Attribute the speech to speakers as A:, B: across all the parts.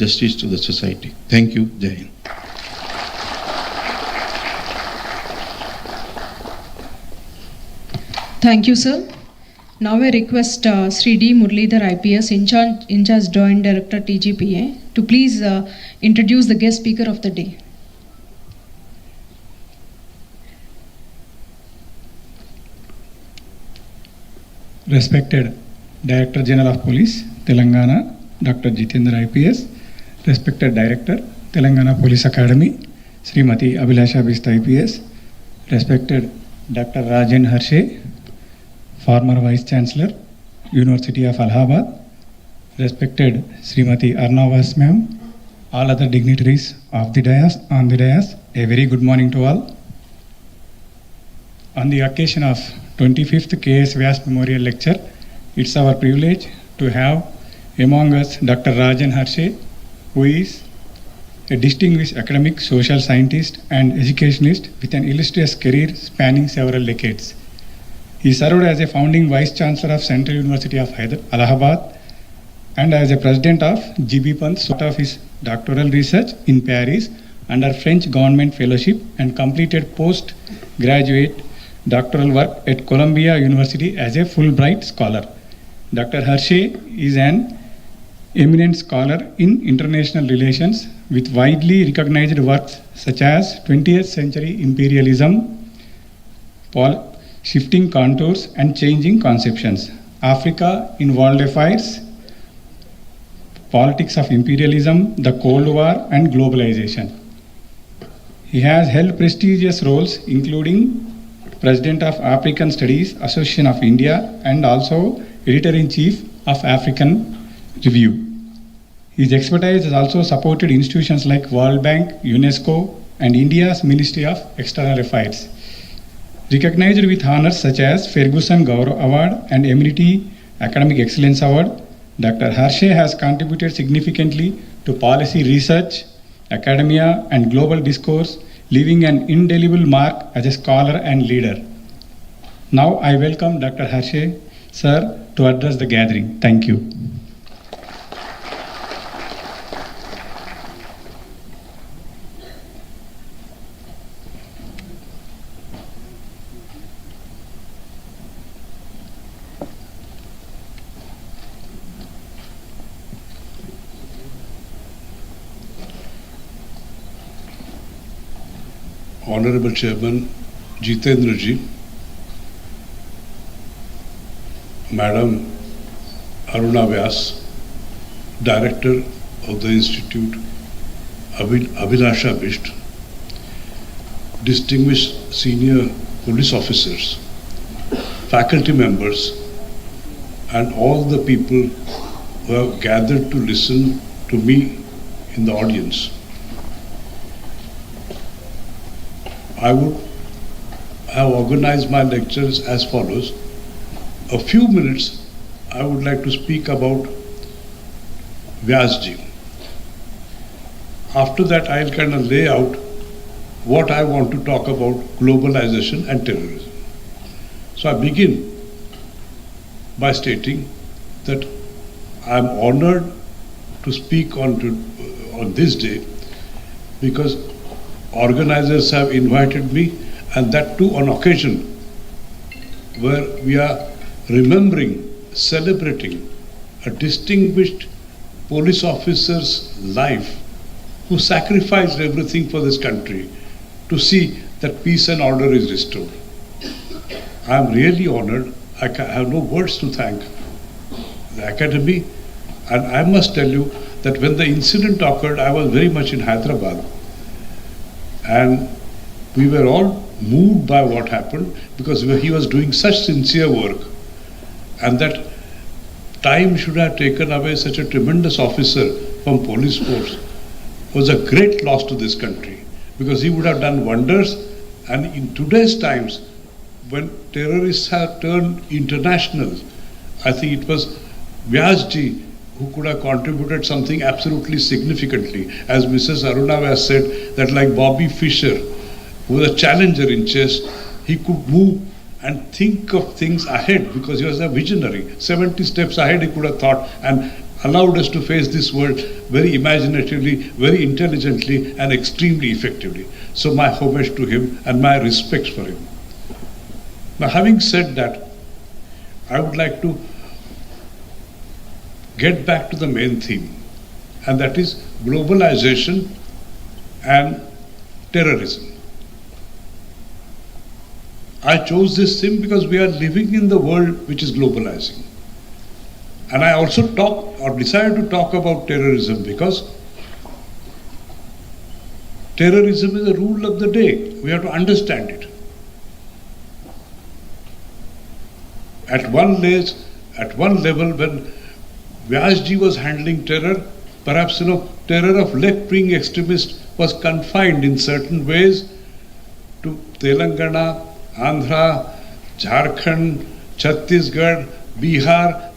A: justice to the society. Thank you. Jai Hind.
B: Thank you, sir. Now I request Sri D. Murlidhar IPS, in-charge Joint Director TGPA, to please introduce the guest speaker of the day.
C: Respected Director General of Police, Telangana, Dr. Jitender IPS, respected Director, Telangana Police Academy, Srimati Abhilasha Bist IPS, respected Dr. Rajan Harshe, former Vice Chancellor, University of Allahabad, respected Srimati Arnavas Ma'am, all other dignitaries of the dais, on the dais, a very good morning to all. On the occasion of 25th KS VYAS Memorial Lecture, it's our privilege to have among us Dr. Rajan Harshe, who is a distinguished academic, social scientist and educationist with an illustrious career spanning several decades. He served as a founding Vice Chancellor of Central University of Allahabad and as a President of GB Pant, sort of his doctoral research in Paris under French Government Fellowship, and completed postgraduate doctoral work at Columbia University as a Fulbright Scholar. Dr. Harshe is an eminent scholar in international relations with widely recognized works such as 20th Century Imperialism, Shifting Contours and Changing Conceptions, Africa in World Affairs, Politics of Imperialism, the Cold War and Globalization. He has held prestigious roles including President of African Studies Association of India and also Editor-in-Chief of African Review. His expertise has also supported institutions like World Bank, UNESCO and India's Ministry of External Affairs. Recognized with honors such as Ferguson Gaurav Award and Eminenti Academic Excellence Award, Dr. Harshe has contributed significantly to policy research, academia and global discourse, leaving an indelible mark as a scholar and leader. Now I welcome Dr. Harshe, sir, to address the gathering. Thank you.
D: Honorable Chairman Jitender ji, Madam Aruna Vyas, Director of the Institute Abhilasha Bist, distinguished senior police officers, faculty members, and all the people who have gathered to listen to me in the audience. I would have organized my lectures as follows. A few minutes I would like to speak about Vyas ji. After that I'll kind of lay out what I want to talk about globalization and terrorism. So I begin by stating that I'm honored to speak on this day because organizers have invited me, and that too on occasion where we are remembering, celebrating a distinguished police officer's life who sacrificed everything for this country to see that peace and order is restored. I am really honored. I have no words to thank the Academy, and I must tell you that when the incident occurred, I was very much in Hyderabad. And we were all moved by what happened because he was doing such sincere work, and that time should have taken away such a tremendous officer from police force was a great loss to this country, because he would have done wonders. And in today's times, when terrorists have turned international, I think it was Vyas ji who could have contributed something absolutely significantly. As Mrs. Aruna has said, that like Bobby Fischer, who was a challenger in chess, he could move and think of things ahead because he was a visionary. 70 steps ahead he could have thought. And allowed us to face this world very imaginatively, very intelligently, and extremely effectively. So my homage to him and my respects for him. Now, having said that, I would like to get back to the main theme, and that is globalization and terrorism. I chose this theme because we are living in the world which is globalizing. And I also decided to talk about terrorism because terrorism is the rule of the day. We have to understand it. At one level, when VYAS ji was handling terror, perhaps terror of left-wing extremists was confined in certain ways to Telangana, Andhra, Jharkhand, Chhattisgarh, Bihar,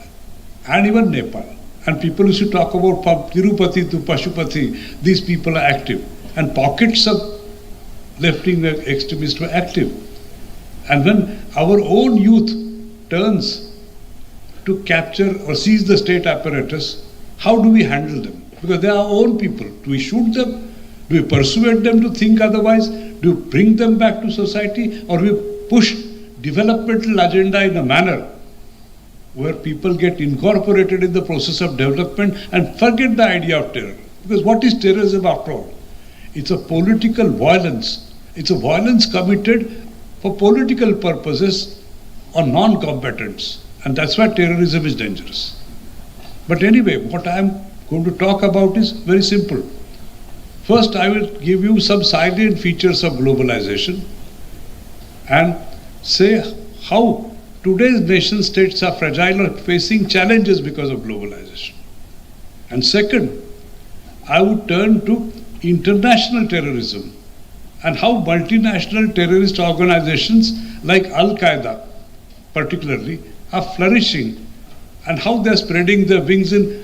D: and even Nepal. And people used to talk about from Tirupati to Pashupati, these people are active. And pockets of left-wing extremists were active. And when our own youth turns to capture or seize the state apparatus, how do we handle them? Because they are our own people. Do we shoot them? Do we persuade them to think otherwise? Do we bring them back to society? Or do we push developmental agenda in a manner where people get incorporated in the process of development and forget the idea of terror? Because what is terrorism after all? It's a political violence. It's a violence committed for political purposes on non-combatants. And that's why terrorism is dangerous. But anyway, what I'm going to talk about is very simple. First, I will give you some salient features of globalization and say how today's nation states are fragile or facing challenges because of globalization. And second, I would turn to international terrorism and how multinational terrorist organizations like Al-Qaeda particularly are flourishing and how they're spreading their wings in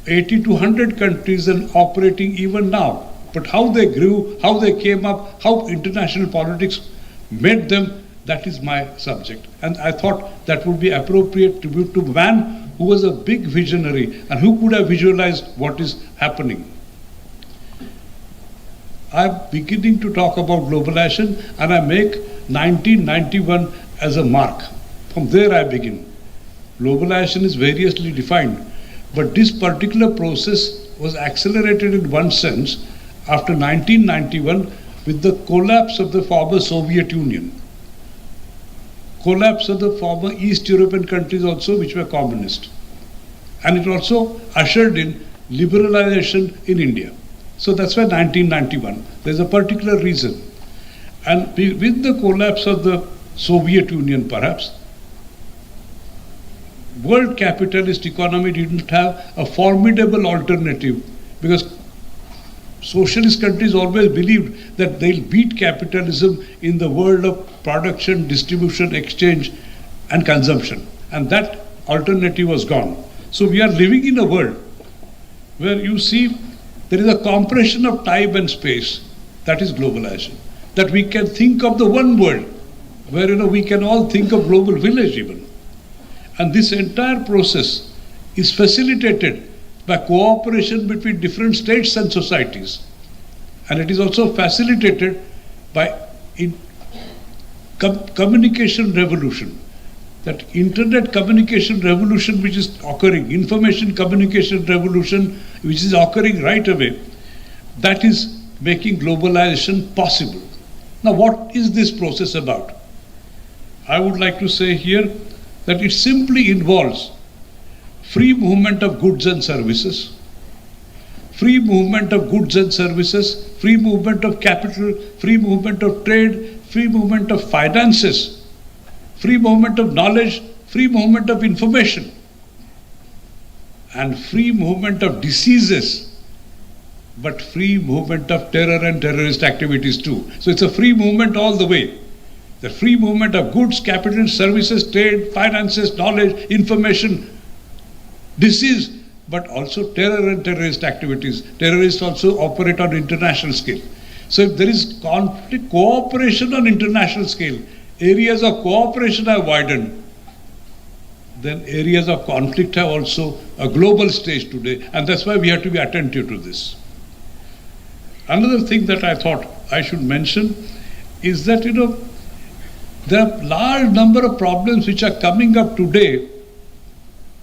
D: 80 to 100 countries and operating even now. But how they grew, how they came up, how international politics made them, that is my subject. And I thought that would be appropriate tribute to a man who was a big visionary and who could have visualized what is happening. I'm beginning to talk about globalization and I make 1991 as a mark. From there I begin. Globalization is variously defined, but this particular process was accelerated in one sense after 1991 with the collapse of the former Soviet Union. Collapse of the former East European countries also, which were communist. And it also ushered in liberalization in India. So that's why 1991. There's a particular reason. And with the collapse of the Soviet Union, perhaps, world capitalist economy didn't have a formidable alternative because socialist countries always believed that they'll beat capitalism in the world of production, distribution, exchange, and consumption. And that alternative was gone. So we are living in a world where you see there is a compression of time and space. That is globalization. That we can think of the one world where we can all think of global village even. And this entire process is facilitated by cooperation between different states and societies. And it is also facilitated by communication revolution. That internet communication revolution which is occurring, information communication revolution which is occurring right away, that is making globalization possible. Now what is this process about? I would like to say here that it simply involves free movement of goods and services, free movement of goods and services, free movement of capital, free movement of trade, free movement of finances, free movement of knowledge, free movement of information, and free movement of diseases, but free movement of terror and terrorist activities too. So it's a free movement all the way. The free movement of goods, capital, services, trade, finances, knowledge, information, disease, but also terror and terrorist activities. Terrorists also operate on international scale. So if there is conflict, cooperation on international scale, areas of cooperation are widened, then areas of conflict have also a global stage today, and that's why we have to be attentive to this. Another thing that I thought I should mention is that, there are a large number of problems which are coming up today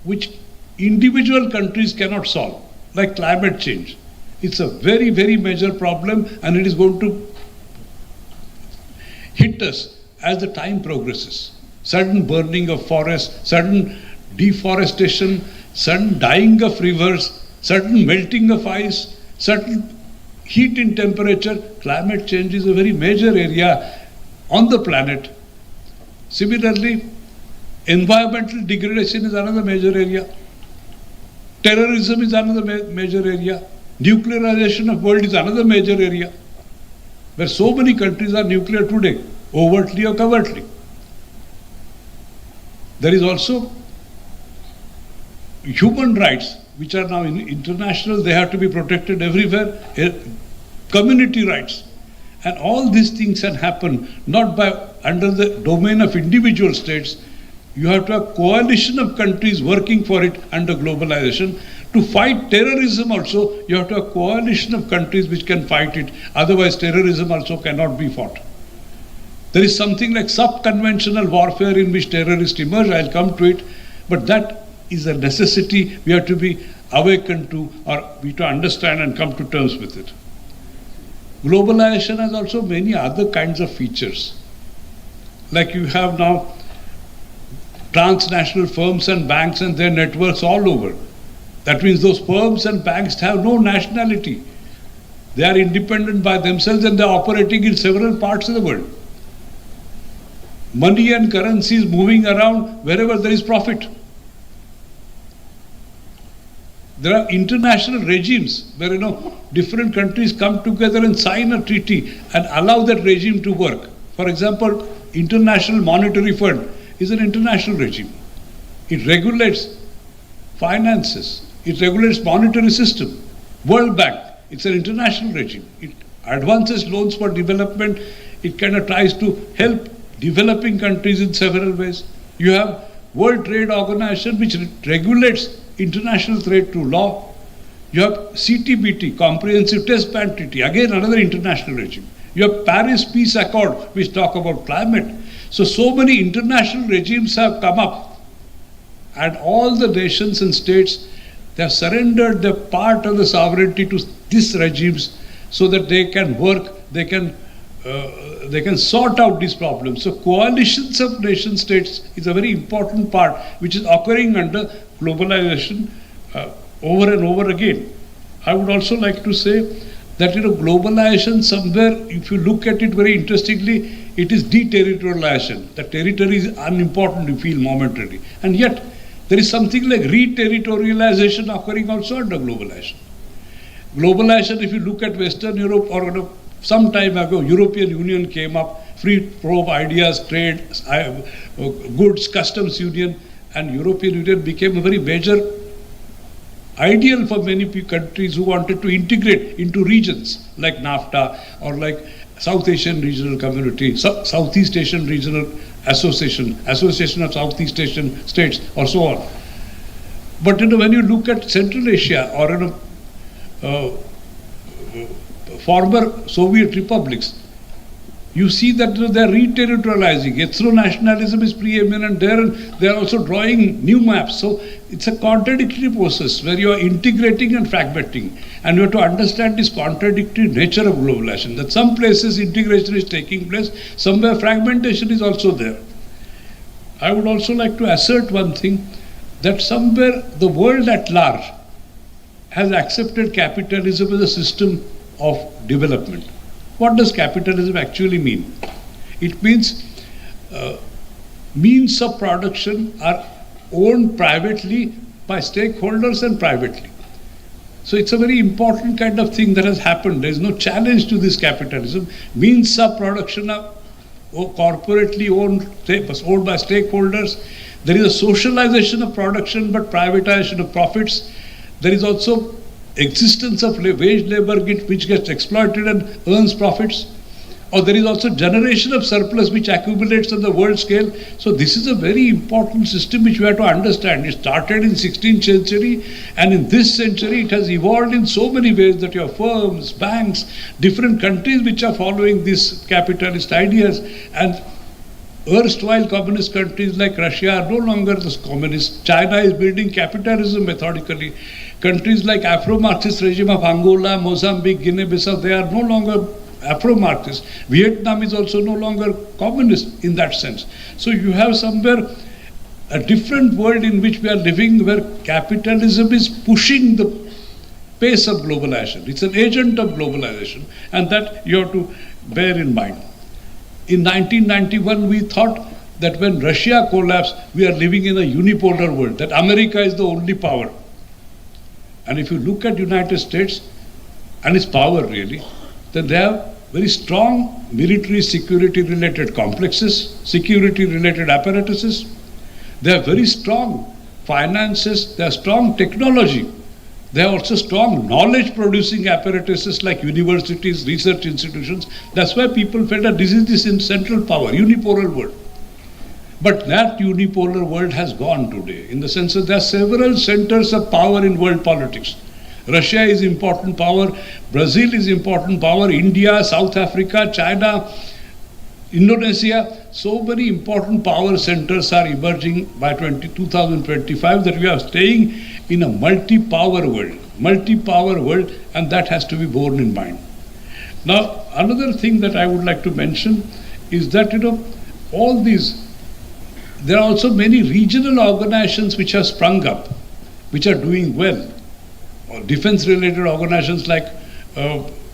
D: which individual countries cannot solve, like climate change. It's a very, very major problem, and it is going to hit us as the time progresses. Sudden burning of forests, sudden deforestation, sudden dying of rivers, sudden melting of ice, sudden heat in temperature. Climate change is a very major area on the planet. Similarly, environmental degradation is another major area. Terrorism is another major area. Nuclearization of world is another major area, where so many countries are nuclear today, overtly or covertly. There is also human rights, which are now international. They have to be protected everywhere. Community rights. And all these things can happen not under the domain of individual states. You have to have a coalition of countries working for it under globalization. To fight terrorism also, you have to have a coalition of countries which can fight it. Otherwise, terrorism also cannot be fought. There is something like sub-conventional warfare in which terrorists emerge. I'll come to it. But that is a necessity we have to be awakened to, or we have to understand and come to terms with it. Globalization has also many other kinds of features. Like you have now transnational firms and banks and their networks all over. That means those firms and banks have no nationality. They are independent by themselves and they are operating in several parts of the world. Money and currency is moving around wherever there is profit. There are international regimes where different countries come together and sign a treaty and allow that regime to work. For example, International Monetary Fund is an international regime. It regulates finances. It regulates monetary system. World Bank, it's an international regime. It advances loans for development. It kind of tries to help developing countries in several ways. You have World Trade Organization, which regulates international trade through law. You have CTBT, Comprehensive Test Ban Treaty, again another international regime. You have Paris Peace Accord, which talk about climate. So many international regimes have come up, and all the nations and states, they have surrendered their part of the sovereignty to these regimes so that they can work, they can sort out these problems. So coalitions of nation states is a very important part which is occurring under globalization over and over again. I would also like to say that globalization somewhere, if you look at it very interestingly, it is deterritorialization. The territory is unimportant, you feel momentarily. And yet, there is something like reterritorialization occurring also under globalization. Globalization, if you look at Western Europe, or some time ago, European Union came up, free flow of ideas, trade, goods, customs union, and European Union became a very major ideal for many countries who wanted to integrate into regions like NAFTA or like South Asian Regional Community, Southeast Asian Regional Association of Southeast Asian States, or so on. But when you look at Central Asia or former Soviet republics, you see that they are reterritorializing. Ethno-nationalism is preeminent there, and they are also drawing new maps. So it's a contradictory process where you are integrating and fragmenting. And you have to understand this contradictory nature of globalization, that some places integration is taking place, somewhere fragmentation is also there. I would also like to assert one thing, that somewhere the world at large has accepted capitalism as a system of development. What does capitalism actually mean? It means means of production are owned privately by stakeholders and privately. So it's a very important kind of thing that has happened. There is no challenge to this capitalism. Means of production are corporately owned by stakeholders. There is a socialization of production but privatization of profits. There is also existence of wage labor which gets exploited and earns profits. or there is also generation of surplus which accumulates on the world scale. So this is a very important system which we have to understand. It started in 16th century, and in this century it has evolved in so many ways that you have firms, banks, different countries which are following these capitalist ideas, and erstwhile communist countries like Russia are no longer the communist. China is building capitalism methodically. Countries like Afro-Marxist regime of Angola, Mozambique, Guinea-Bissau, they are no longer Afro-Marxist. Vietnam is also no longer communist in that sense. So you have somewhere a different world in which we are living, where capitalism is pushing the pace of globalization. It's an agent of globalization, and that you have to bear in mind. In 1991, we thought that when Russia collapsed, we are living in a unipolar world, that America is the only power. And if you look at United States and its power really, then they have very strong military security related complexes, security related apparatuses. They have very strong finances, they have strong technology. They have also strong knowledge producing apparatuses like universities, research institutions. That's why people felt that this is the central power, unipolar world. But that unipolar world has gone today, in the sense that there are several centers of power in world politics. Russia is important power, Brazil is important power, India, South Africa, China, Indonesia. So many important power centers are emerging by 2025 that we are staying in a multi-power world, and that has to be borne in mind. Now, another thing that I would like to mention is that, all these, there are also many regional organizations which have sprung up, which are doing well. Defense-related organizations like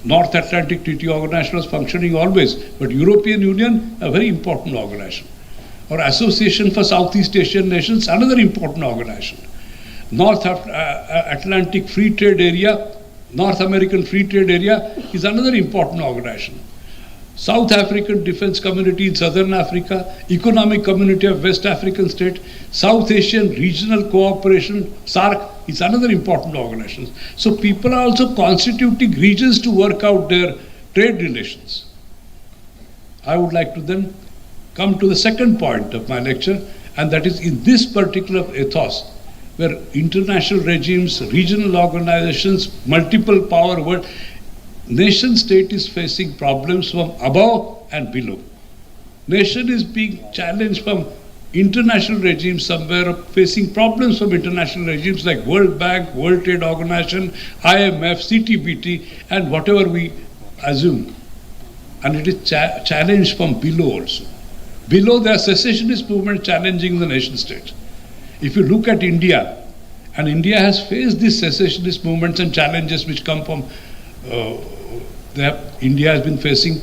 D: North Atlantic Treaty Organization was functioning always, but European Union, a very important organization. Or Association for Southeast Asian Nations, another important organization. North Atlantic Free Trade Area, North American Free Trade Area is another important organization. South African Defense Community in Southern Africa, Economic Community of West African States, South Asian Regional Cooperation, SARC, is another important organization. So people are also constituting regions to work out their trade relations. I would like to then come to the second point of my lecture, and that is in this particular ethos, where international regimes, regional organizations, multiple power world, nation state is facing problems from above and below. Nation is being challenged from international regimes somewhere, facing problems from international regimes like World Bank, World Trade Organization, IMF, CTBT, and whatever we assume. And it is challenged from below also. Below, there are secessionist movements challenging the nation state. If you look at India, and India has faced these secessionist movements and challenges which come from India has been facing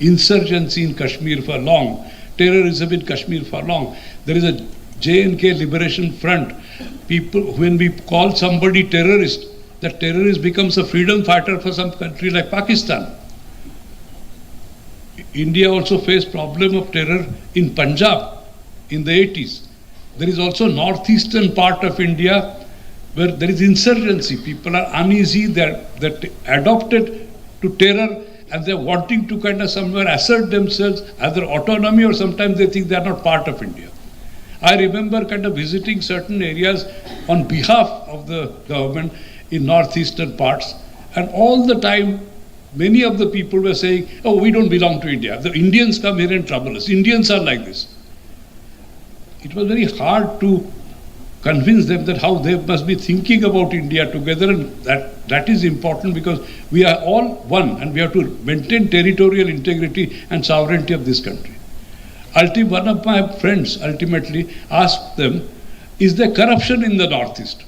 D: insurgency in Kashmir for long, terrorism in Kashmir for long. There is a J&K Liberation Front. People, when we call somebody terrorist, that terrorist becomes a freedom fighter for some country like Pakistan. India also faced problem of terror in Punjab in the 80s. There is also northeastern part of India where there is insurgency. People are uneasy, they're adopted to terror, and they're wanting to kind of somewhere assert themselves, either autonomy or sometimes they think they're not part of India. I remember kind of visiting certain areas on behalf of the government in northeastern parts, and all the time many of the people were saying, oh, we don't belong to India. The Indians come here and trouble us. Indians are like this. It was very hard to convince them that how they must be thinking about India together, and that is important because we are all one and we have to maintain territorial integrity and sovereignty of this country. One of my friends ultimately asked them, is there corruption in the Northeast?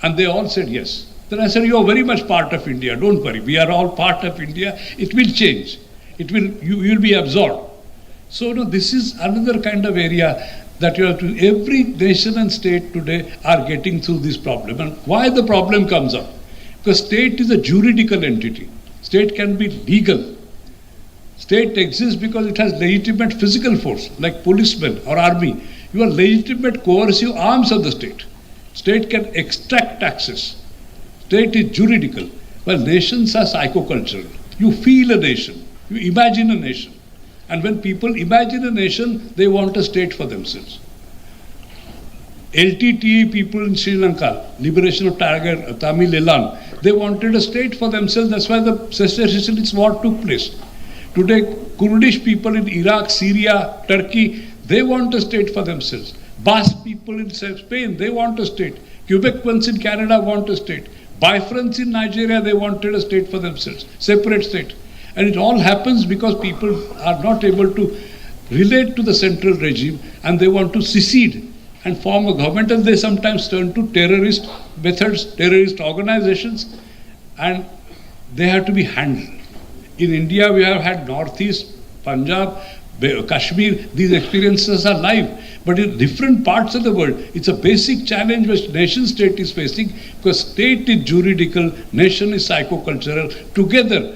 D: And they all said yes. Then I said, you are very much part of India, don't worry, we are all part of India, it will change, you will be absorbed. So this is another kind of area that every nation and state today are getting through this problem. And why the problem comes up? Because state is a juridical entity. State can be legal. State exists because it has legitimate physical force, like policemen or army. You are legitimate coercive arms of the state. State can extract taxes. State is juridical. Well, nations are psychocultural. You feel a nation. You imagine a nation. And when people imagine a nation, they want a state for themselves. LTTE people in Sri Lanka, Liberation of Tamil Elan, they wanted a state for themselves. That's why the secessionist war took place. Today, Kurdish people in Iraq, Syria, Turkey, they want a state for themselves. Basque people in Spain, they want a state. Quebecois in Canada want a state. Biafrans in Nigeria, they wanted a state for themselves, separate state. And it all happens because people are not able to relate to the central regime and they want to secede and form a government, and they sometimes turn to terrorist methods, terrorist organizations, and they have to be handled. In India, we have had Northeast, Punjab, Kashmir, these experiences are live. But in different parts of the world, it's a basic challenge which nation state is facing, because state is juridical, nation is psychocultural. Together,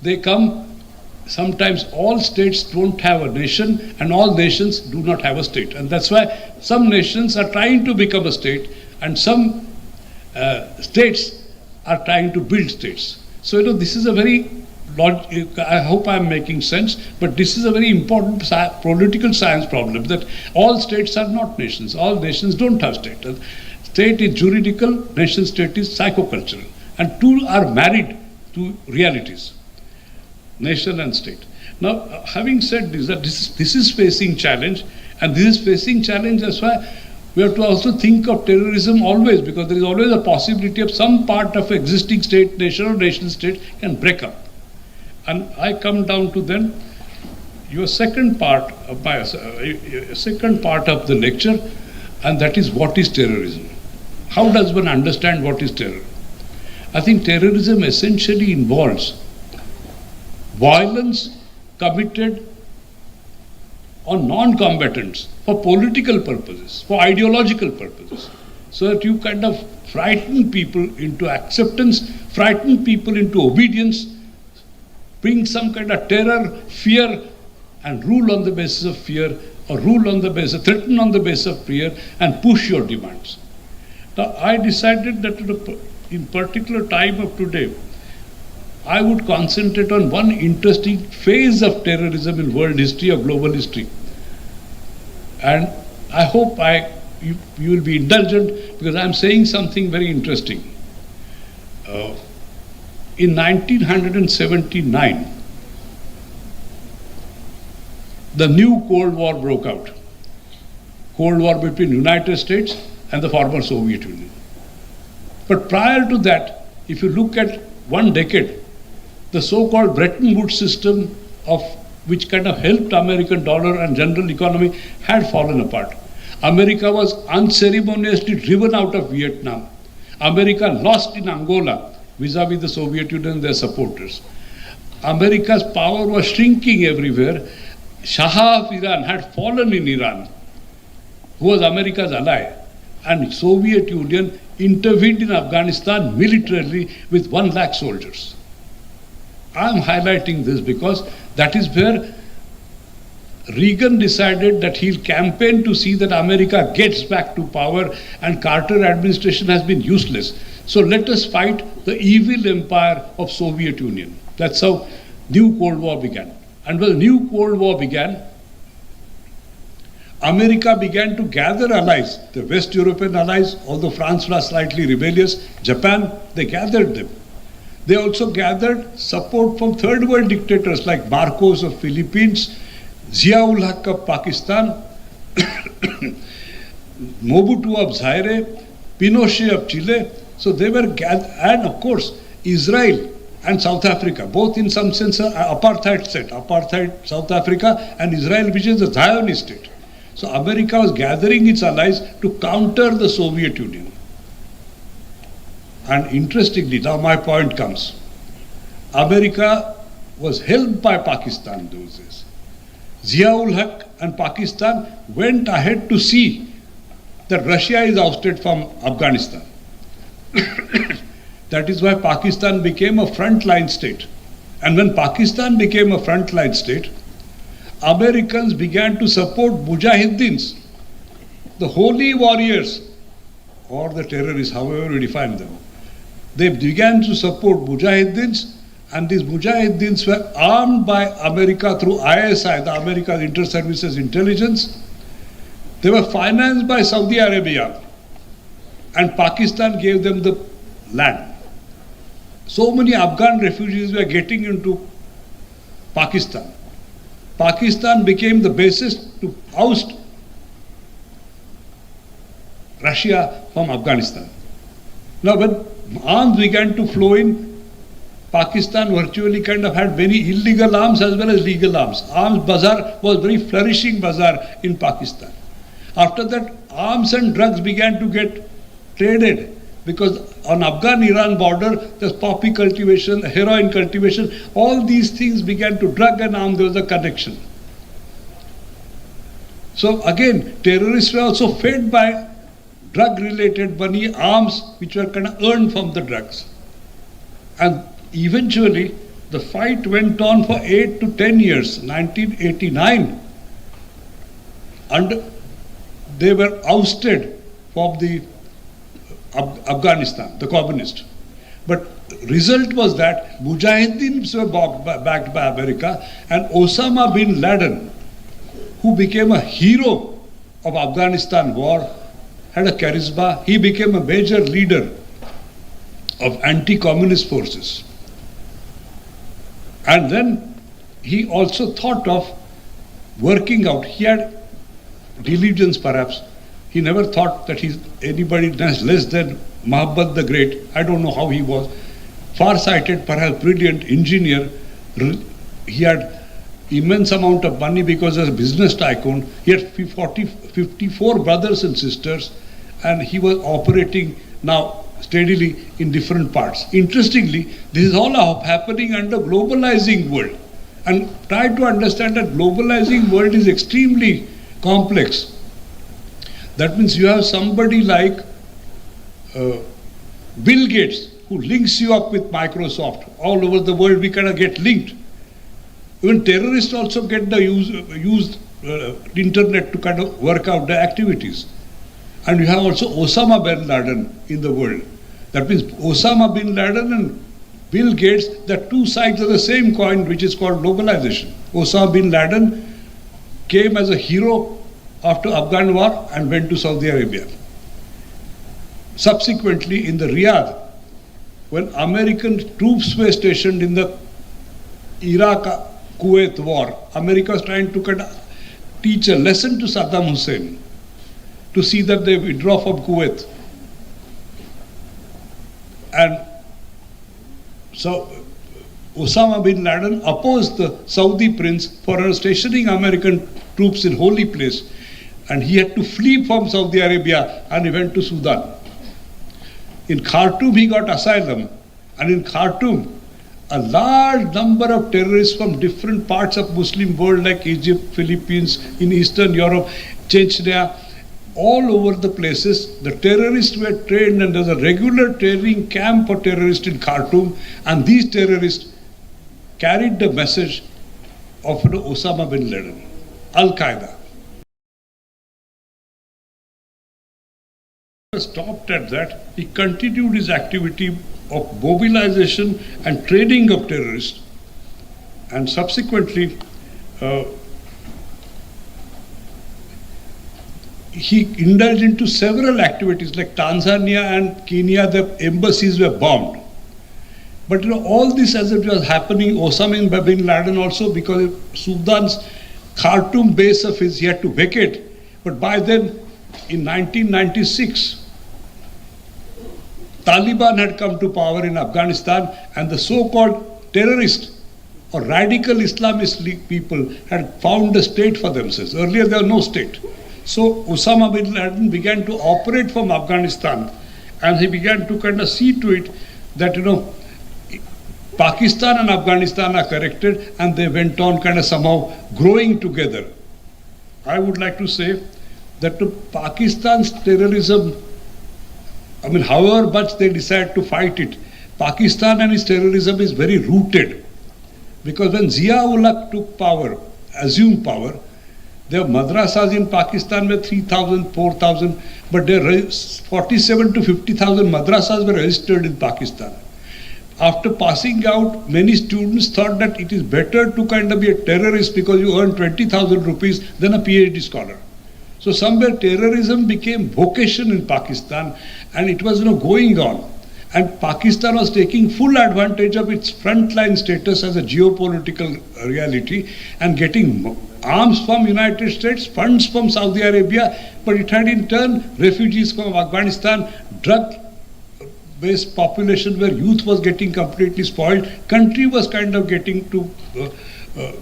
D: they come. Sometimes all states don't have a nation and all nations do not have a state. And that's why some nations are trying to become a state and some states are trying to build states. So, this is a very, I hope I'm making sense, but this is a very important political science problem, that all states are not nations. All nations don't have state. State is juridical, nation state is psychocultural. And two are married to realities. Nation and state. Now, having said this, that this is facing challenge, and this is facing challenge, that's why we have to also think of terrorism always, because there is always a possibility of some part of existing state, nation or nation state can break up. And I come down to then your second part of the lecture, and that is, what is terrorism? How does one understand what is terror? I think terrorism essentially involves violence committed on non-combatants for political purposes, for ideological purposes, so that you kind of frighten people into acceptance, frighten people into obedience, bring some kind of terror, fear, and rule on the basis of fear, or threaten on the basis of fear, and push your demands. Now, I decided that in particular time of today, I would concentrate on one interesting phase of terrorism in world history or global history. And I hope you will be indulgent, because I am saying something very interesting. In 1979, the new Cold War broke out. Cold War between United States and the former Soviet Union. But prior to that, if you look at one decade, the so-called Bretton Woods system, of which kind of helped American dollar and general economy, had fallen apart. America was unceremoniously driven out of Vietnam. America lost in Angola vis-a-vis the Soviet Union and their supporters. America's power was shrinking everywhere. Shah of Iran had fallen in Iran, who was America's ally, and Soviet Union intervened in Afghanistan militarily with 1 lakh soldiers. I am highlighting this because that is where Reagan decided that he'll campaign to see that America gets back to power, and Carter administration has been useless. So let us fight the evil empire of Soviet Union. That's how new Cold War began. And when the new Cold War began, America began to gather allies, the West European allies, although France was slightly rebellious, Japan, they gathered them. They also gathered support from third world dictators like Marcos of Philippines, Zia-ul Haq of Pakistan, Mobutu of Zaire, Pinochet of Chile. So they were gathered, and of course Israel and South Africa, both in some sense apartheid state, apartheid South Africa and Israel, which is the Zionist state. So America was gathering its allies to counter the Soviet Union. And interestingly, now my point comes. America was helped by Pakistan those days. Zia-ul Haq and Pakistan went ahead to see that Russia is ousted from Afghanistan. That is why Pakistan became a frontline state. And when Pakistan became a frontline state, Americans began to support Mujahideens, the holy warriors, or the terrorists, however we define them. They began to support Mujahideens And these Mujahideens were armed by America through ISI, the American Inter-Services Intelligence. They were financed by Saudi Arabia, and Pakistan gave them the land. So many Afghan refugees were getting into Pakistan. Pakistan became the basis to oust Russia from Afghanistan. Now when arms began to flow in, Pakistan virtually kind of had very illegal arms as well as legal arms. Arms bazaar was very flourishing bazaar in Pakistan. After that, arms and drugs began to get traded because on Afghan-Iran border, there's poppy cultivation, heroin cultivation, all these things began to drug and arm, there was a connection. So again, terrorists were also fed by drug-related money, arms, which were kind of earned from the drugs. And eventually, the fight went on for 8 to 10 years. 1989, and they were ousted from the Afghanistan, the communist. But result was that Mujahideens were backed by America, and Osama bin Laden, who became a hero of Afghanistan war, had a charisma. He became a major leader of anti-communist forces. And then he also thought of working out. He had diligence perhaps. He never thought that he's anybody less than Muhammad the Great. I don't know how he was. Far-sighted, perhaps brilliant engineer. He had immense amount of money because as a business tycoon. He had 54 brothers and sisters, and he was operating now steadily in different parts. Interestingly, this is all happening under globalizing world. And try to understand that globalizing world is extremely complex. That means you have somebody like Bill Gates who links you up with Microsoft. All over the world we kind of get linked. Even terrorists also get the use internet to kind of work out their activities. And you have also Osama bin Laden in the world. That means Osama bin Laden and Bill Gates, the two sides of the same coin, which is called globalization. Osama bin Laden came as a hero after Afghan war and went to Saudi Arabia. Subsequently, in the Riyadh, when American troops were stationed in the Iraq-Kuwait war, America was trying to kind of teach a lesson to Saddam Hussein to see that they withdraw from Kuwait. And so Osama bin Laden opposed the Saudi prince for stationing American troops in holy place, and he had to flee from Saudi Arabia and he went to Sudan. In Khartoum he got asylum, and in Khartoum a large number of terrorists from different parts of Muslim world like Egypt, Philippines, in Eastern Europe, Chechnya, all over the places, the terrorists were trained, and there's a regular training camp for terrorists in Khartoum, and these terrorists carried the message of Osama bin Laden, Al-Qaeda. Stopped at that, he continued his activity of mobilization and training of terrorists, and subsequently he indulged into several activities like Tanzania and Kenya, the embassies were bombed. But all this as it was happening, Osama bin Laden also, because Sudan's Khartoum base of his, he had to vacate. But by then, in 1996, Taliban had come to power in Afghanistan, and the so-called terrorists or radical Islamist people had found a state for themselves. Earlier there was no state. So Osama bin Laden began to operate from Afghanistan, and he began to kind of see to it that, Pakistan and Afghanistan are connected, and they went on kind of somehow growing together. I would like to say that to Pakistan's terrorism, however much they decide to fight it, Pakistan and its terrorism is very rooted. Because when Zia-ul-Haq took power, assumed power, there were madrasas in Pakistan were 3,000, 4,000, but there 47 to 50,000 madrasas were registered in Pakistan. After passing out, many students thought that it is better to kind of be a terrorist because you earn 20,000 rupees than a PhD scholar. So somewhere terrorism became vocation in Pakistan, and it was going on. And Pakistan was taking full advantage of its frontline status as a geopolitical reality and getting arms from United States, funds from Saudi Arabia, but it had in turn refugees from Afghanistan, drug-based population where youth was getting completely spoiled, country was kind of getting to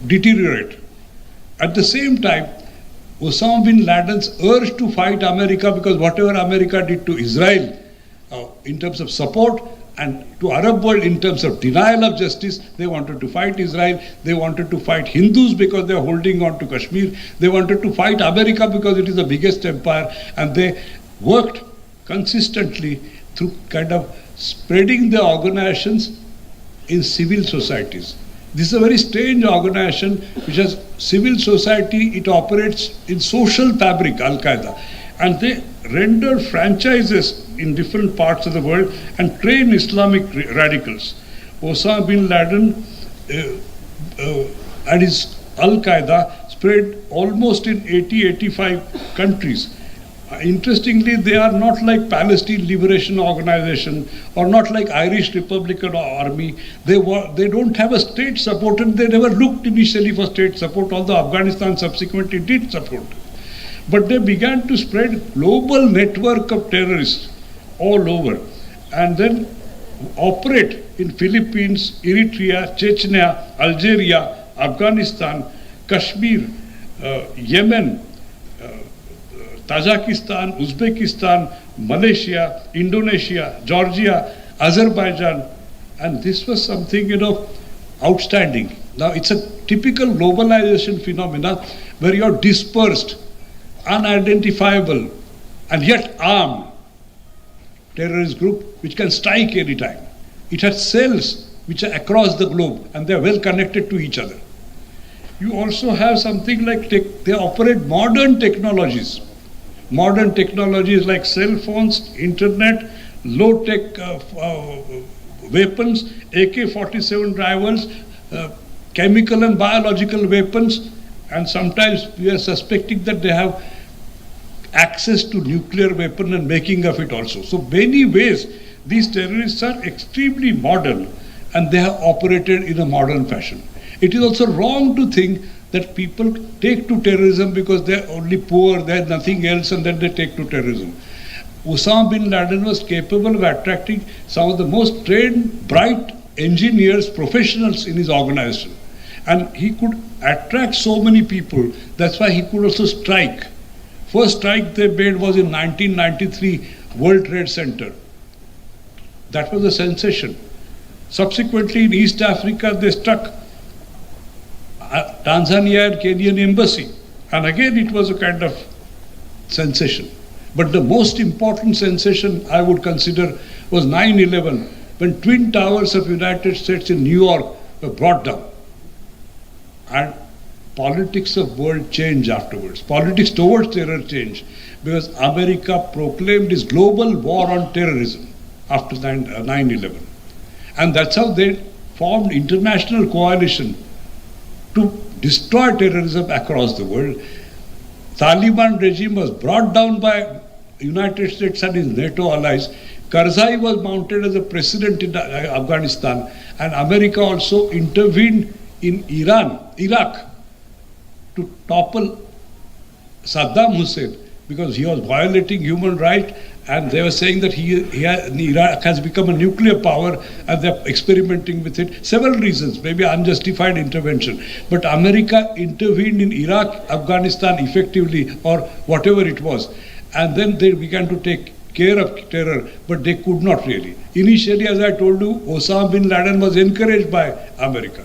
D: deteriorate. At the same time, Osama bin Laden's urge to fight America, because whatever America did to Israel in terms of support and to Arab world in terms of denial of justice, they wanted to fight Israel, they wanted to fight Hindus because they are holding on to Kashmir, they wanted to fight America because it is the biggest empire, and they worked consistently through kind of spreading the organizations in civil societies. This is a very strange organization which has civil society, it operates in social fabric, Al-Qaeda, and they render franchises in different parts of the world and train Islamic radicals. Osama bin Laden and his Al-Qaeda spread almost in 80-85 countries. Interestingly, they are not like Palestine Liberation Organization or not like Irish Republican Army. They don't have a state support, and they never looked initially for state support, although Afghanistan subsequently did support. But they began to spread global network of terrorists all over and then operate in Philippines, Eritrea, Chechnya, Algeria, Afghanistan, Kashmir, Yemen, Tajikistan, Uzbekistan, Malaysia, Indonesia, Georgia, Azerbaijan, and this was something outstanding. Now it's a typical globalization phenomena where you're dispersed, unidentifiable, and yet armed terrorist group which can strike any time. It has cells which are across the globe and they are well connected to each other. You also have something like they operate modern technologies like cell phones, internet, low-tech weapons, AK-47 rifles, chemical and biological weapons, and sometimes we are suspecting that they have access to nuclear weapon and making of it also. So many ways these terrorists are extremely modern and they have operated in a modern fashion. It is also wrong to think that people take to terrorism because they are only poor, they have nothing else, and then they take to terrorism. Osama bin Laden was capable of attracting some of the most trained, bright engineers, professionals in his organization. And he could attract so many people, that's why he could also strike. First strike they made was in 1993, World Trade Center. That was a sensation. Subsequently in East Africa, they struck Tanzania and Kenyan embassy. And again, it was a kind of sensation. But the most important sensation I would consider was 9/11, when Twin Towers of United States in New York were brought down. And politics of world changed afterwards. Politics towards terror changed because America proclaimed its global war on terrorism after 9/11. And that's how they formed international coalition to destroy terrorism across the world. Taliban regime was brought down by United States and its NATO allies. Karzai was mounted as a president in Afghanistan, and America also intervened in Iraq, to topple Saddam Hussein because he was violating human rights, and they were saying that Iraq has become a nuclear power and they're experimenting with it. Several reasons, maybe unjustified intervention. But America intervened in Iraq, Afghanistan effectively, or whatever it was. And then they began to take care of terror, but they could not really. Initially, as I told you, Osama bin Laden was encouraged by America.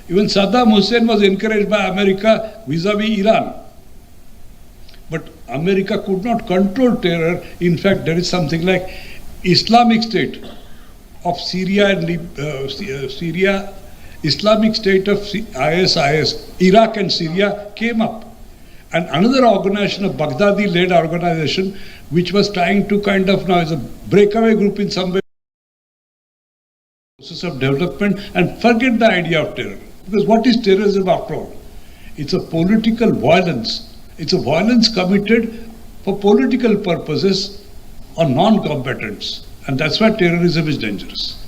D: Even Saddam Hussein was encouraged by America vis-a-vis Iran. But America could not control terror. In fact, there is something like Islamic State of Syria and Syria, Islamic State of ISIS, Iraq and Syria came up. And another organization, a Baghdadi-led organization, which was trying to kind of now is a breakaway group in some way. process of development and forget the idea of terror. Because what is terrorism after all? It's a political violence. It's a violence committed for political purposes on non-combatants. And that's why terrorism is dangerous.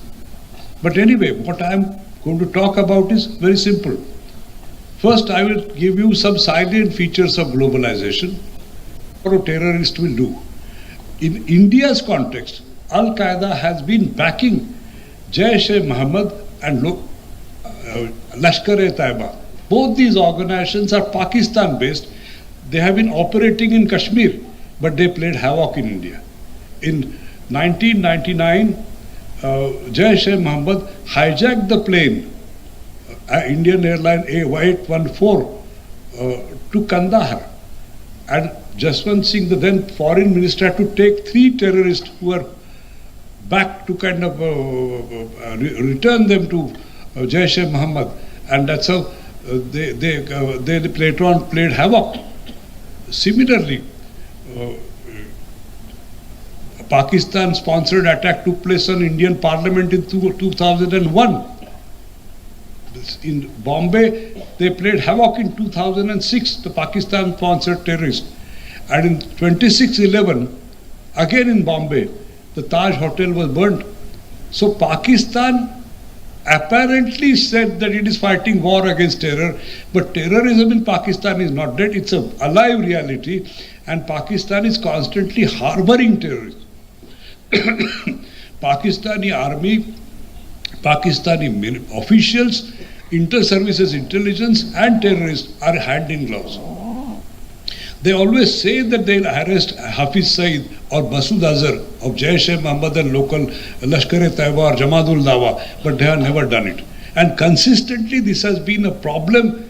D: But anyway, what I'm going to talk about is very simple. First, I will give you some salient features of globalization, what a terrorist will do. In India's context, Al-Qaeda has been backing Jaish-e-Mohammed and Lashkar-e-Taiba. Both these organizations are Pakistan-based. They have been operating in Kashmir, but they played havoc in India. In 1999, Jaish-e-Mohammed hijacked the plane, Indian airline A814, to Kandahar. And Jaswant Singh, the then foreign minister, had to take 3 terrorists who were back to kind of return them to Jaish-e-Mohammed. And that's how they later on played havoc. Similarly, a Pakistan-sponsored attack took place on Indian Parliament in 2001. In Bombay, they played havoc in 2006, the Pakistan-sponsored terrorists. And in 26/11, again in Bombay, the Taj Hotel was burnt. So Pakistan apparently said that it is fighting war against terror, but terrorism in Pakistan is not dead. It's an alive reality, and Pakistan is constantly harboring terrorists. Pakistani army, Pakistani officials, inter-services intelligence and terrorists are hand in gloves. They always say that they'll arrest Hafiz Saeed or Masood Azhar of Jaish-e-Mohammed and local Lashkar-e-Taiba or Jamaat-ul Dawa, but they have never done it. And consistently this has been a problem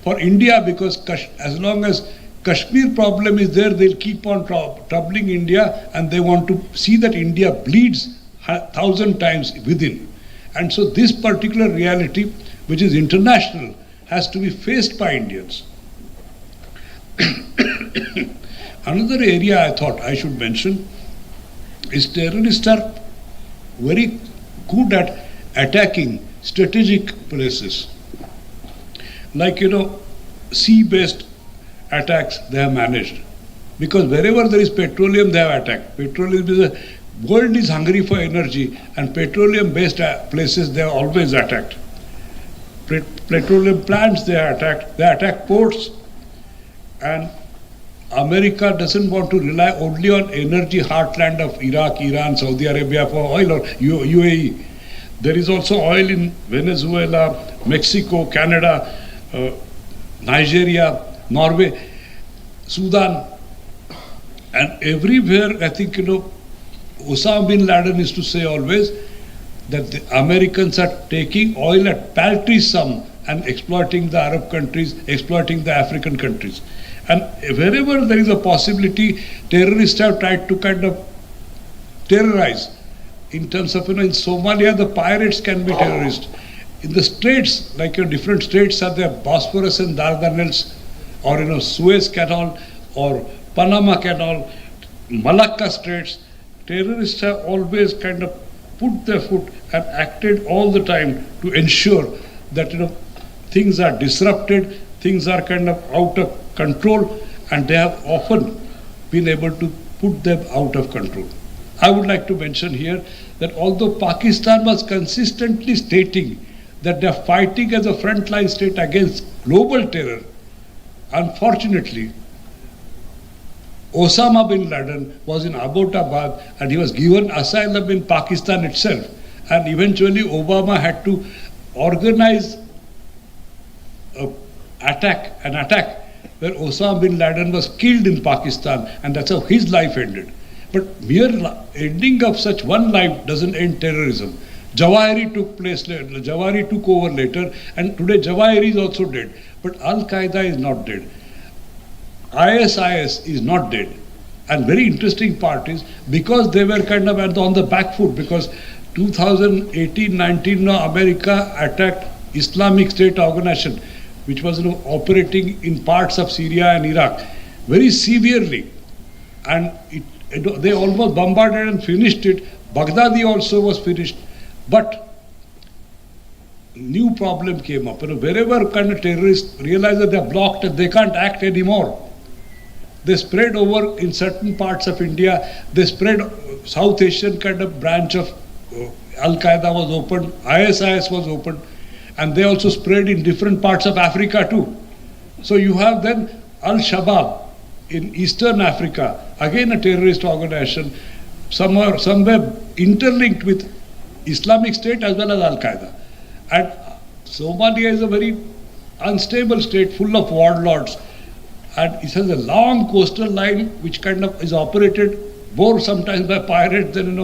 D: for India, because as long as Kashmir problem is there, they'll keep on troubling India, and they want to see that India bleeds 1,000 times within. And so this particular reality, which is international, has to be faced by Indians. Another area I thought I should mention is terrorists are very good at attacking strategic places. Like, sea-based attacks they have managed. Because wherever there is petroleum, they have attacked. Petroleum is the world is hungry for energy, and petroleum-based places they have always attacked. Petroleum plants they have attacked. They attack ports. And America doesn't want to rely only on energy heartland of Iraq, Iran, Saudi Arabia for oil, or UAE. There is also oil in Venezuela, Mexico, Canada, Nigeria, Norway, Sudan, and everywhere. I think, Osama bin Laden used to say always that the Americans are taking oil at paltry sum and exploiting the Arab countries, exploiting the African countries. And wherever there is a possibility, terrorists have tried to kind of terrorize. In terms of, in Somalia, the pirates can be terrorists. In the straits, like different straits are there, Bosphorus and Dardanelles, or Suez Canal, or Panama Canal, Malacca Straits. Terrorists have always kind of put their foot and acted all the time to ensure that things are disrupted, things are kind of out of control, and they have often been able to put them out of control. I would like to mention here that although Pakistan was consistently stating that they are fighting as a frontline state against global terror, unfortunately, Osama bin Laden was in Abbottabad and he was given asylum in Pakistan itself. And eventually Obama had to organize an attack where Osama bin Laden was killed in Pakistan, and that's how his life ended. But mere ending of such one life doesn't end terrorism. Jawahiri took place later, Jawahiri took over later, and today Jawahiri is also dead. But Al-Qaeda is not dead. ISIS is not dead. And very interesting part is, because they were kind of on the back foot, because 2018-19 America attacked Islamic State organization, which was operating in parts of Syria and Iraq very severely. And they almost bombarded and finished it. Baghdadi also was finished. But new problem came up. Wherever kind of terrorists realize that they're blocked and they can't act anymore, they spread over in certain parts of India. They spread South Asian kind of branch of Al-Qaeda was opened, ISIS was opened, and they also spread in different parts of Africa too. So you have then Al-Shabaab in Eastern Africa, again a terrorist organization, somewhere interlinked with Islamic State as well as Al-Qaeda. And Somalia is a very unstable state full of warlords, and it has a long coastal line which kind of is operated more sometimes by pirates than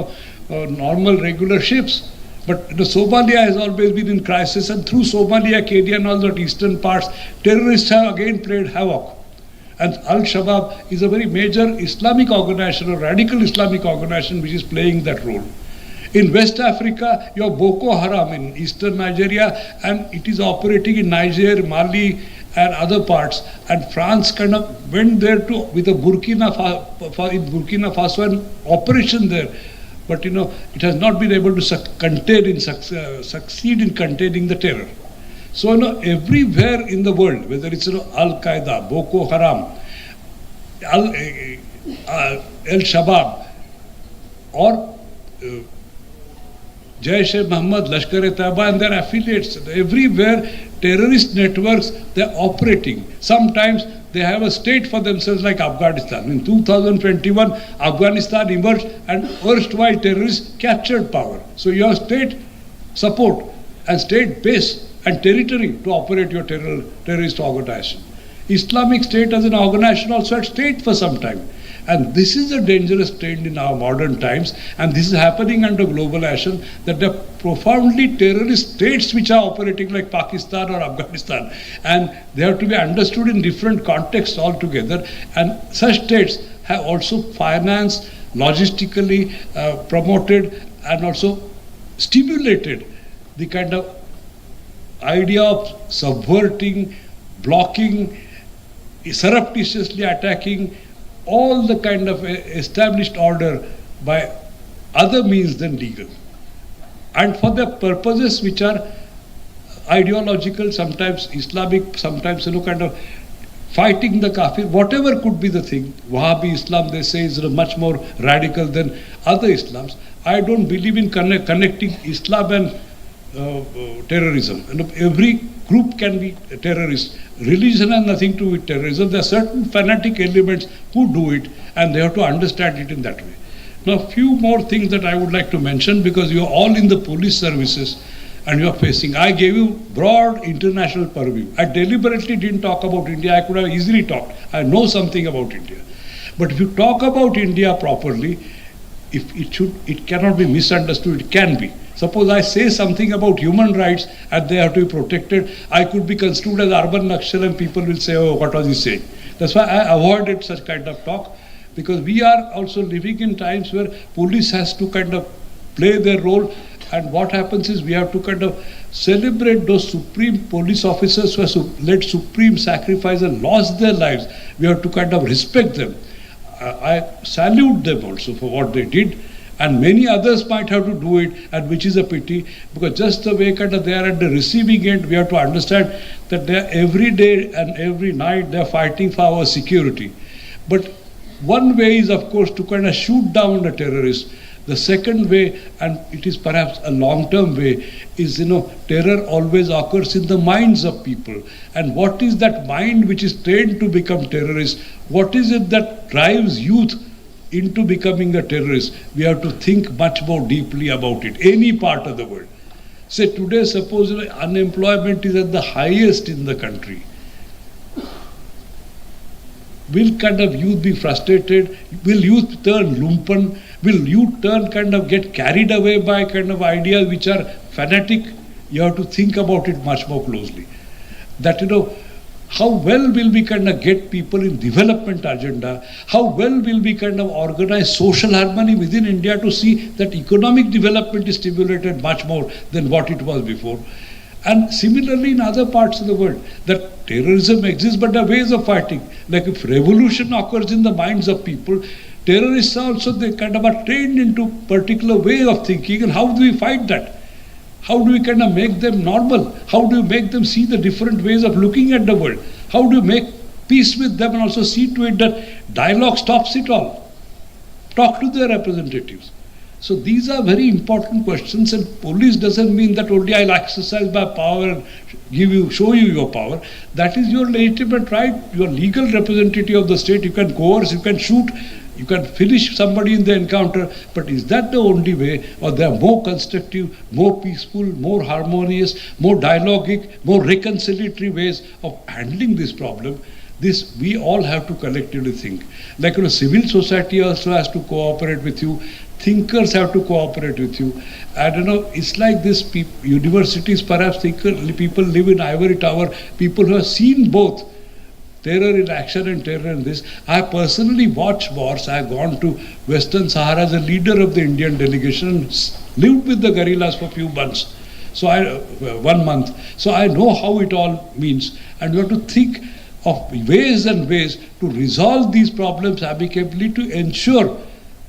D: normal regular ships. But Somalia has always been in crisis, and through Somalia, Kenya and all that eastern parts, terrorists have again played havoc. And Al-Shabaab is a very major Islamic organization, a radical Islamic organization which is playing that role. In West Africa, you have Boko Haram in eastern Nigeria, and it is operating in Niger, Mali, and other parts. And France kind of went there with a Burkina Faso an operation there. But it has not been able to succeed in containing the terror. So everywhere in the world, whether it's Al-Qaeda, Boko Haram, Al-Shabaab, or Jaish-e-Mohammed, Lashkar-e-Taiba and their affiliates, everywhere terrorist networks, they're operating. Sometimes they have a state for themselves like Afghanistan. In 2021, Afghanistan emerged and erstwhile terrorists captured power. So you have state support and state base and territory to operate your terrorist organization. Islamic State as an organization also had state for some time. And this is a dangerous trend in our modern times, and this is happening under globalization, that there are profoundly terrorist states which are operating like Pakistan or Afghanistan, and they have to be understood in different contexts altogether. And such states have also financed, logistically promoted, and also stimulated the kind of idea of subverting, blocking, surreptitiously attacking all the kind of established order by other means than legal, and for the purposes which are ideological, sometimes Islamic, sometimes kind of fighting the kafir, whatever could be the thing. Wahhabi Islam, they say, is much more radical than other Islams. I don't believe in connecting Islam and terrorism. Every group can be a terrorist. Religion has nothing to do with terrorism. There are certain fanatic elements who do it, and they have to understand it in that way. Now, a few more things that I would like to mention, because you are all in the police services and you are facing. I gave you broad international purview. I deliberately didn't talk about India. I could have easily talked. I know something about India. But if you talk about India properly, it cannot be misunderstood. It can be. Suppose I say something about human rights and they have to be protected, I could be construed as urban Naxal and people will say, oh, what was he saying? That's why I avoided such kind of talk, because we are also living in times where police has to kind of play their role, and what happens is we have to kind of celebrate those supreme police officers who have led supreme sacrifice and lost their lives. We have to kind of respect them. I salute them also for what they did. And many others might have to do it, and which is a pity, because just the way kind of they are at the receiving end, we have to understand that they are every day and every night they are fighting for our security. But one way is, of course, to kind of shoot down the terrorists. The second way, and it is perhaps a long-term way, is, terror always occurs in the minds of people. And what is that mind which is trained to become terrorists? What is it that drives youth into becoming a terrorist? We have to think much more deeply about it, any part of the world. Say today, suppose unemployment is at the highest in the country. Will kind of youth be frustrated? Will youth turn lumpen? Will youth kind of get carried away by kind of ideas which are fanatic? You have to think about it much more closely. That, how well will we kind of get people in development agenda? How well will we kind of organize social harmony within India to see that economic development is stimulated much more than what it was before? And similarly in other parts of the world, that terrorism exists, but there are ways of fighting. Like if revolution occurs in the minds of people, terrorists also, they kind of are trained into particular way of thinking, and how do we fight that? How do you kind of make them normal? How do you make them see the different ways of looking at the world? How do you make peace with them and also see to it that dialogue stops it all? Talk to their representatives. So these are very important questions, and police doesn't mean that only I'll exercise my power and show you your power. That is your legitimate right, your legal representative of the state. You can coerce, you can shoot, you can finish somebody in the encounter, but is that the only way? Or there are more constructive, more peaceful, more harmonious, more dialogic, more reconciliatory ways of handling this problem? This we all have to collectively think. Like, civil society also has to cooperate with you. Thinkers have to cooperate with you. And it's like this, universities perhaps people live in ivory tower, people who have seen both terror in action and terror in this. I personally watched wars. I have gone to Western Sahara as a leader of the Indian delegation and lived with the guerrillas for a few months. So 1 month. So I know how it all means. And we have to think of ways and ways to resolve these problems amicably, to ensure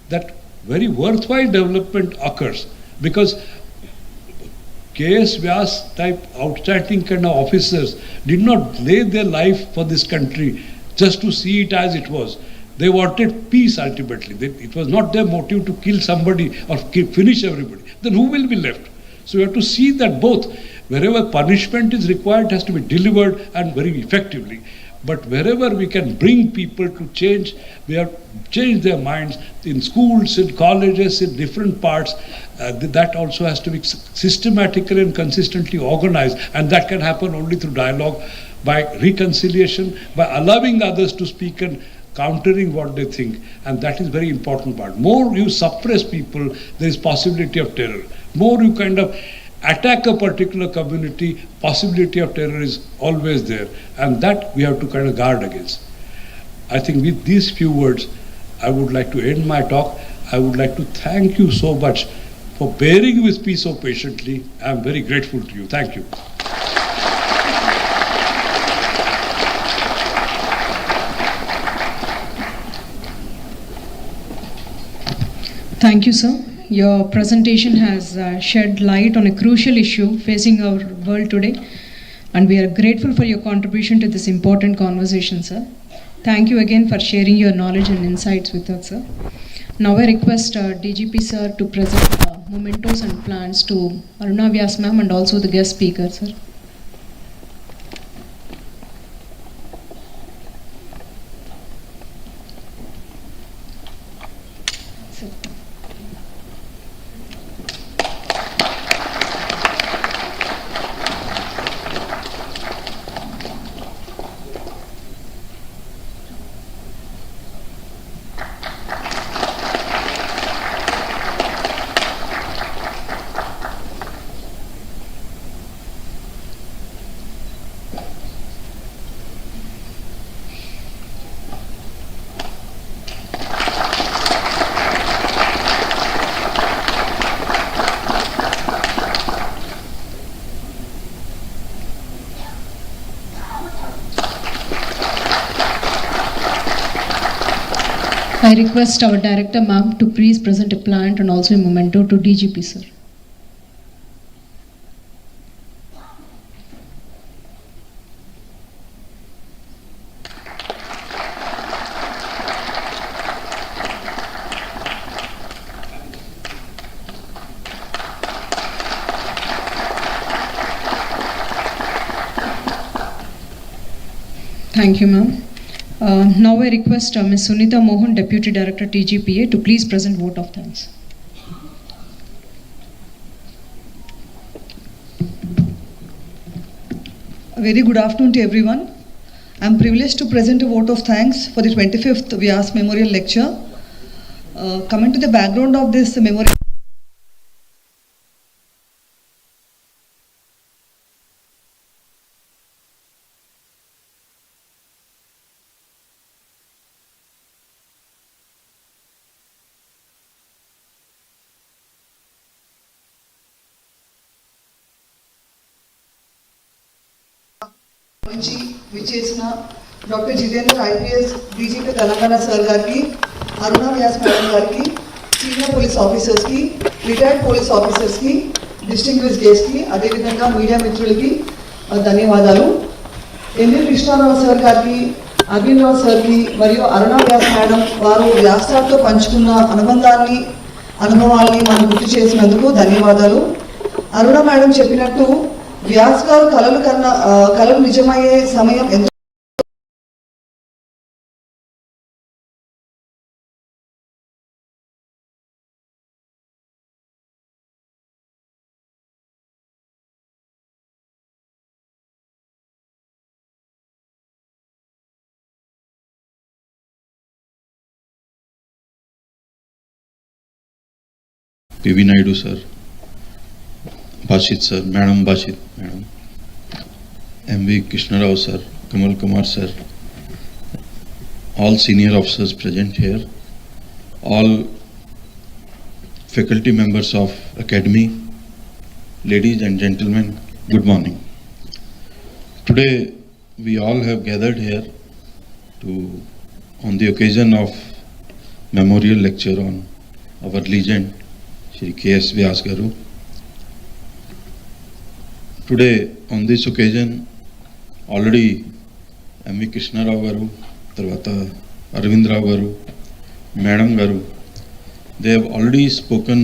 D: that very worthwhile development occurs. Because KS VYAS type outstanding kind of officers did not lay their life for this country just to see it as it was. They wanted peace ultimately. It was not their motive to kill somebody or finish everybody. Then who will be left? So we have to see that both, wherever punishment is required, it has to be delivered and very effectively. But wherever we can bring people to change, we have changed their minds in schools, in colleges, in different parts. That also has to be systematically and consistently organized, and that can happen only through dialogue, by reconciliation, by allowing others to speak and countering what they think. And that is very important part. More you suppress people, there is possibility of terror. More you kind of attack a particular community, possibility of terror is always there, and that we have to kind of guard against. I think with these few words, I would like to end my talk. I would like to thank you so much for bearing with me so patiently. I am very grateful to you. Thank you.
B: Thank you, sir. Your presentation has shed light on a crucial issue facing our world today, and we are grateful for your contribution to this important conversation, sir. Thank you again for sharing your knowledge and insights with us, sir. Now I request DGP sir to present mementos and plans to Aruna Vyas ma'am and also the guest speaker, sir. I request our director ma'am to please present a plant and also a memento to DGP sir. Thank you, ma'am. Now I request Ms. Sunita Mohan, Deputy Director TGPA, to please present vote of thanks.
E: A very good afternoon to everyone. I am privileged to present a vote of thanks for the 25th VYAS Memorial Lecture. Coming to the background of this memorial. విచ్చేసిన doctor Jitender IPS DGP Telangana sir గారికి, Aruna Vyas madam గారికి, senior police ఆఫీసర్స్కి, retired police ఆఫీసర్స్కి, distinguish గెస్ట్కి అదేవిధంగా media మిత్రులకి ధన్యవాదాలు. NL Krishnarao sir గారికి, అరవింద్ రావు సార్కి మరియు అరుణ వ్యాస్ మేడం వారు వ్యాసాలతో పంచుకున్న అనుభవాల్ని మనం గుర్తు చేసినందుకు ధన్యవాదాలు. అరుణ మేడం చెప్పినట్టు వ్యాస్ గారు కలలు నిజమయ్యే సమయం ఎంత
A: PV Naidu sir, Bashit sir, Madam Bashit, Madam, MV Krishnarao sir, Kamal Kumar sir, all senior officers present here, all faculty members of academy, ladies and gentlemen, good morning. Today we all have gathered here on the occasion of memorial lecture on our legend Shri K.S. Vyas Garu. Today on this occasion already M.V. Krishna Rao Garu, Tarvata Arvind Rao Garu, Madam Garu, they have already spoken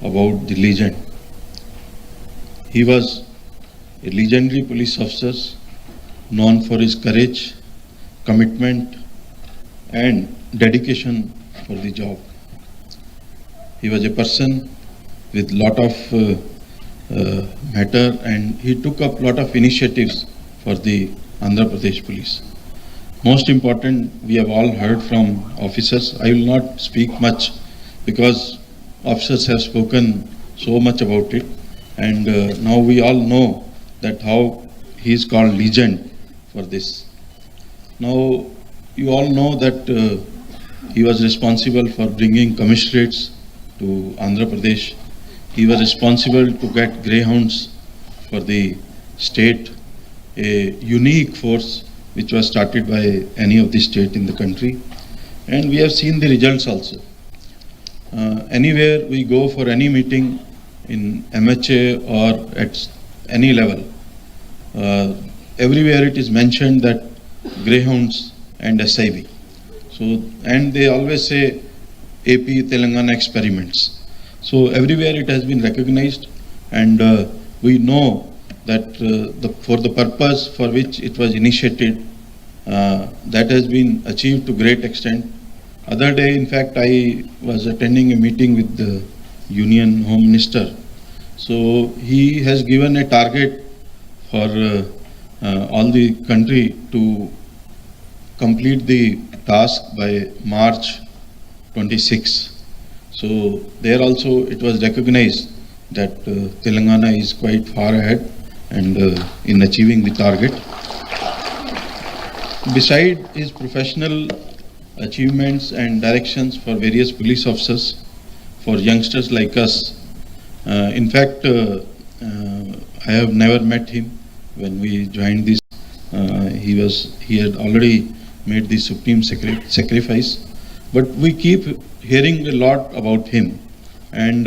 A: about the legend. He was a legendary police officer known for his courage, commitment and dedication for the job. He was a person with lot of matter and he took up lot of initiatives for the Andhra Pradesh police. Most important, we have all heard from officers. I will not speak much because officers have spoken so much about it, and now we all know that how he is called legend for this. Now you all know that he was responsible for bringing commissionates to Andhra Pradesh. He was responsible to get greyhounds for the state, a unique force which was started by any of the state in the country, and we have seen the results also. Anywhere we go for any meeting in MHA or at any level, everywhere it is mentioned that greyhounds and SIV. So, and they always say AP Telangana experiments. So everywhere it has been recognized, and we know that for the purpose for which it was initiated, that has been achieved to great extent. Other day, in fact, I was attending a meeting with the Union Home Minister. So he has given a target for all the country to complete the task by March 26. So there also it was recognized that Telangana is quite far ahead and in achieving the target. Beside his professional achievements and directions for various police officers, for youngsters like us, in fact I have never met him when we joined this. He had already made the supreme sacrifice. But we keep hearing a lot about him, and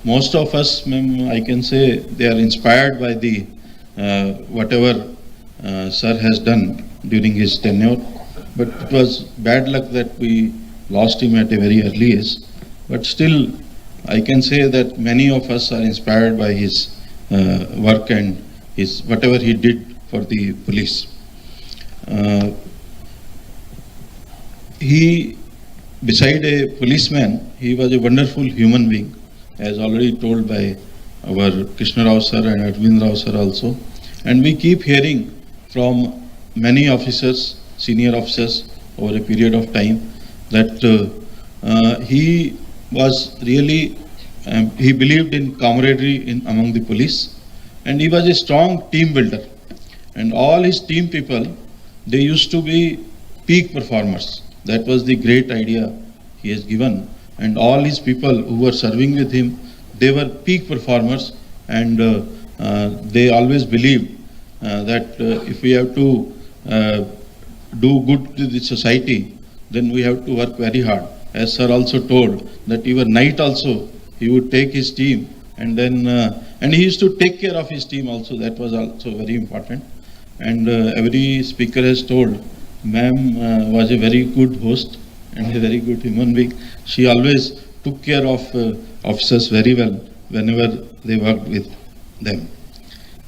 A: most of us, I can say, they are inspired by the whatever sir has done during his tenure. But it was bad luck that we lost him at a very early age. But still, I can say that many of us are inspired by his work and his whatever he did for the police. Beside a policeman, he was a wonderful human being, as already told by our Krishna Rao sir and Arvind Rao sir also. And we keep hearing from many officers, senior officers, over a period of time that he was really, he believed in camaraderie among the police, and he was a strong team builder. And all his team people, they used to be peak performers. That was the great idea he has given, and all his people who were serving with him, they were peak performers, and they always believed that if we have to do good to the society, then we have to work very hard. As sir also told that even night also he would take his team And then, and he used to take care of his team also. That was also very important. And every speaker has told, ma'am was a very good host and a very good human being. She always took care of officers very well whenever they worked with them.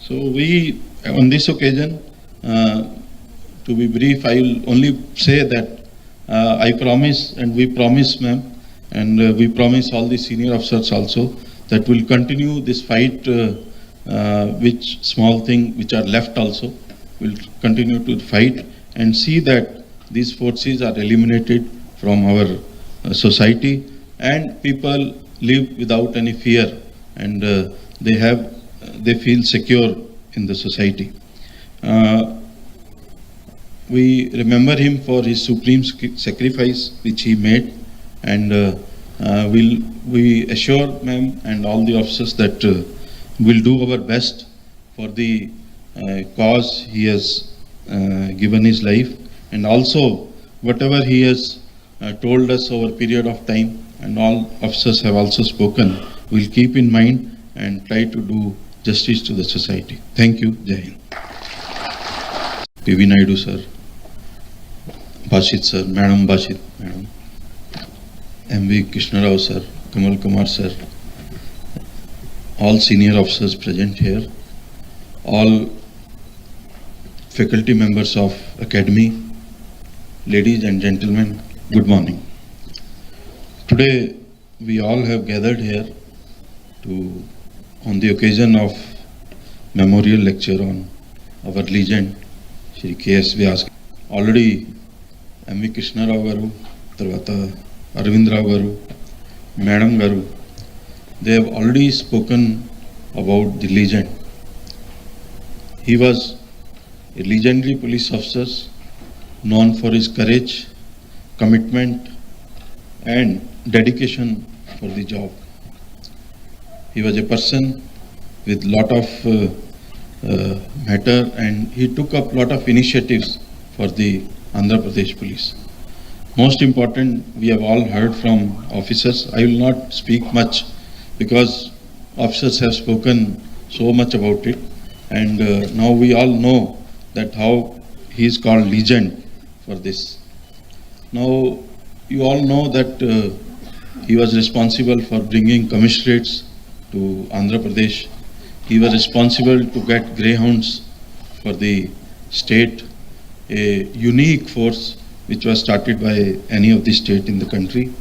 A: So we, on this occasion, to be brief, I will only say that I promise, and we promise, ma'am, and we promise all the senior officers also, that we'll continue this fight, which small thing which are left also, we'll continue to fight and see that these forces are eliminated from our society and people live without any fear, and they feel secure in the society. We remember him for his supreme sacrifice which he made, and we assure ma'am and all the officers that we'll do our best for the cause he has given his life, and also whatever he has told us over a period of time, and all officers have also spoken, we'll keep in mind and try to do justice to the society. Thank you. Jai Hind. P.V. Naidu sir, Bashit sir, Madam Bashit, Madam, M.V. Krishnarao sir, Kamal Kumar sir, all senior officers present here, all faculty members of Academy, ladies and gentlemen, good morning. Today we all have gathered here on the occasion of memorial lecture on our legend, Shri K.S. VYAS. Already M.V. Krishnarao garu, Tarvata Arvind Rao garu, Madam garu, they have already spoken about the legend. He was a legendary police officer known for his courage, commitment and dedication for the job. He was a person with lot of matter, and he took up lot of initiatives for the Andhra Pradesh police. Most important, we have all heard from officers. I will not speak much because officers have spoken so much about it, and now we all know that how he is called legend for this. Now you all know that he was responsible for bringing commissionates to Andhra Pradesh. He was responsible to get greyhounds for the state, a unique force which was started by any of the state in the country,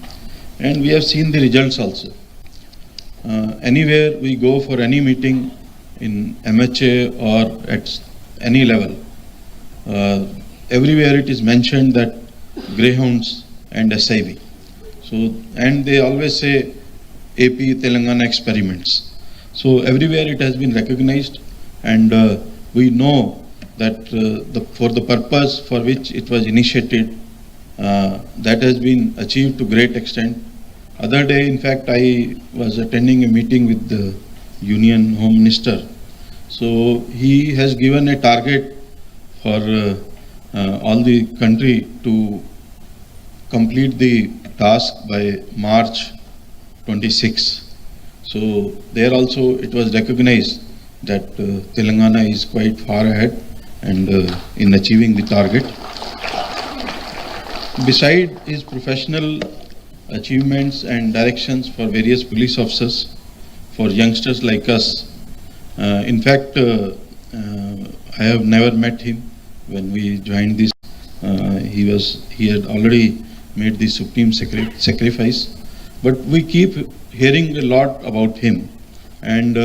A: and we have seen the results also. Anywhere we go for any meeting in MHA or at any level, everywhere it is mentioned that greyhounds and SIV. So, and they always say AP Telangana experiments. So everywhere it has been recognized, and we know that for the purpose for which it was initiated, that has been achieved to great extent. Other day, in fact, I was attending a meeting with the Union Home Minister. So he has given a target for all the country to complete the task by March 26. So there also it was recognized that Telangana is quite far ahead and in achieving the target. Beside his professional achievements and directions for various police officers, for youngsters like us, in fact, I have never met him when we joined this. He had already made the supreme sacrifice, but we keep hearing a lot about him, and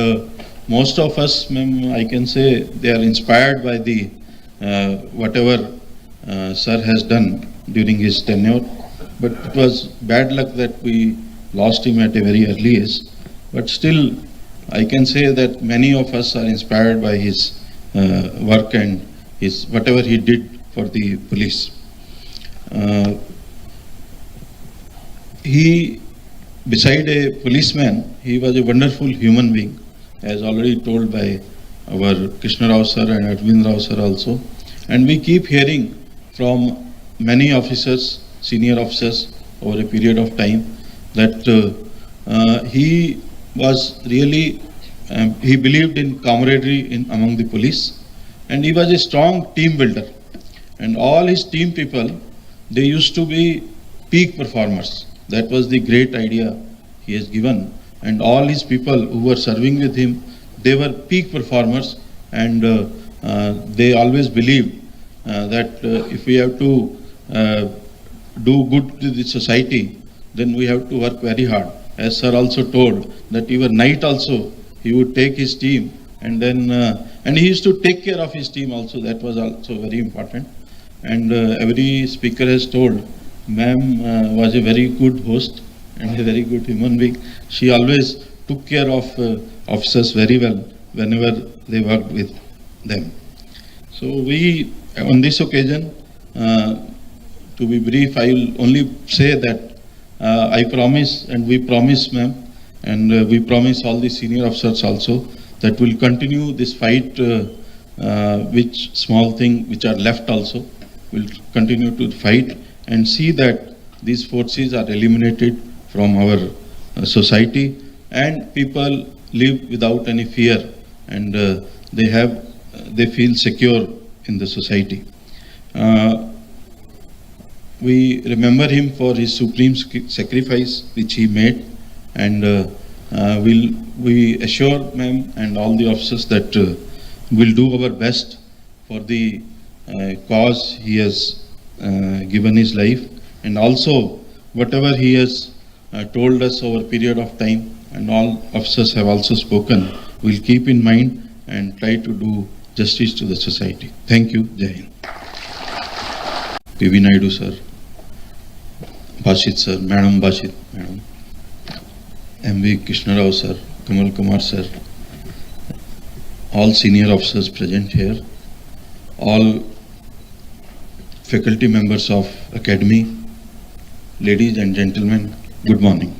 A: most of us, I can say, they are inspired by the whatever sir has done during his tenure. But it was bad luck that we lost him at a very early age. But still, I can say that many of us are inspired by his work and his whatever he did for the police. He, beside a policeman, he was a wonderful human being, as already told by our Krishnarao sir and Arvind Rao sir also. And we keep hearing from many officers, senior officers, over a period of time, that he was really, he believed in camaraderie among the police, and he was a strong team builder. And all his team people, they used to be peak performers. That was the great idea he has given. And all his people who were serving with him, they were peak performers, and they always believed that if we have to do good to the society, then we have to work very hard. As sir also told, that even night also he would take his team, and then and he used to take care of his team also. That was also very important. And every speaker has told, ma'am was a very good host and a very good human being. She always took care of officers very well whenever they worked with them. So we, on this occasion, to be brief, I will only say that I promise, and we promise, ma'am, and we promise all the senior officers also, that we'll continue this fight, which small thing which are left also, we'll continue to fight and see that these forces are eliminated from our society, and people live without any fear, and they feel secure in the society. We remember him for his supreme sacrifice which he made, and we assure ma'am and all the officers that we'll do our best for the cause he has given his life, and also whatever he has told us over a period of time, and all officers have also spoken, we'll keep in mind and try to do justice to the society. Thank you. Jai Hind. P.V. Naidu sir, Bashit sir, Madam Bashit, Madam, M.V. Krishnarao sir, Kamal Kumar sir, all senior officers present here, all faculty members of academy, ladies and gentlemen, good morning.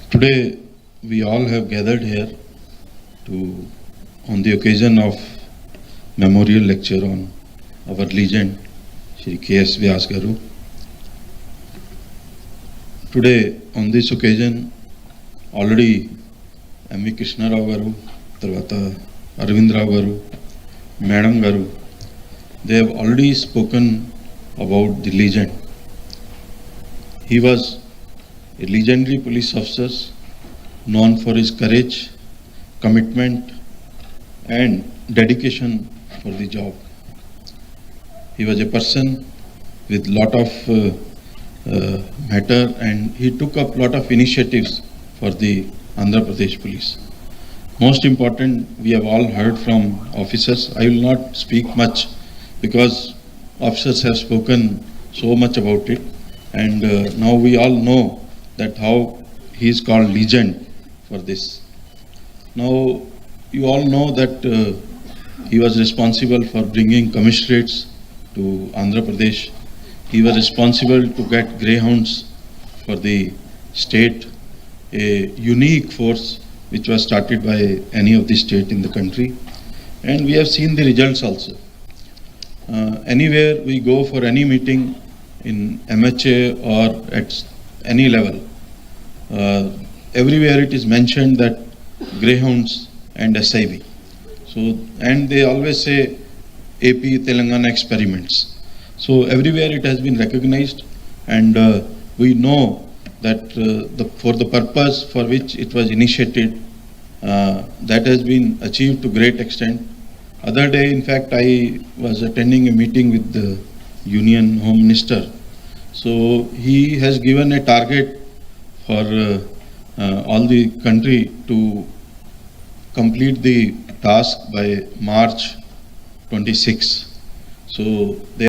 A: Today we all have gathered here on the occasion of memorial lecture on our legend Shri K.S. VYAS Garu. Today on this occasion already M.V. Krishnarao Garu, Tarvata Arvindrao Garu, Madam Garu, they have already spoken about the legend. He was a legendary police officer known for his courage, commitment and dedication for the job. He was a person with lot of matter, and he took up lot of initiatives for the Andhra Pradesh police. Most important, we have all heard from officers. I will not speak much because officers have spoken so much about it, and now we all know that how he is called legend for this. Now you all know that he was responsible for bringing commissionates to Andhra Pradesh. He was responsible to get greyhounds for the state, a unique force which was started by any of the state in the country, and we have seen the results also. Anywhere we go for any meeting in MHA or at any level, everywhere it is mentioned that greyhounds and SIV. So, and they always say AP Telangana experiments. So everywhere it has been recognized, and we know that for the purpose for which it was initiated, that has been achieved to great extent. Other day, in fact, I was attending a meeting with the Union Home Minister. So he has given a target for all the country to complete the task by March 26. So they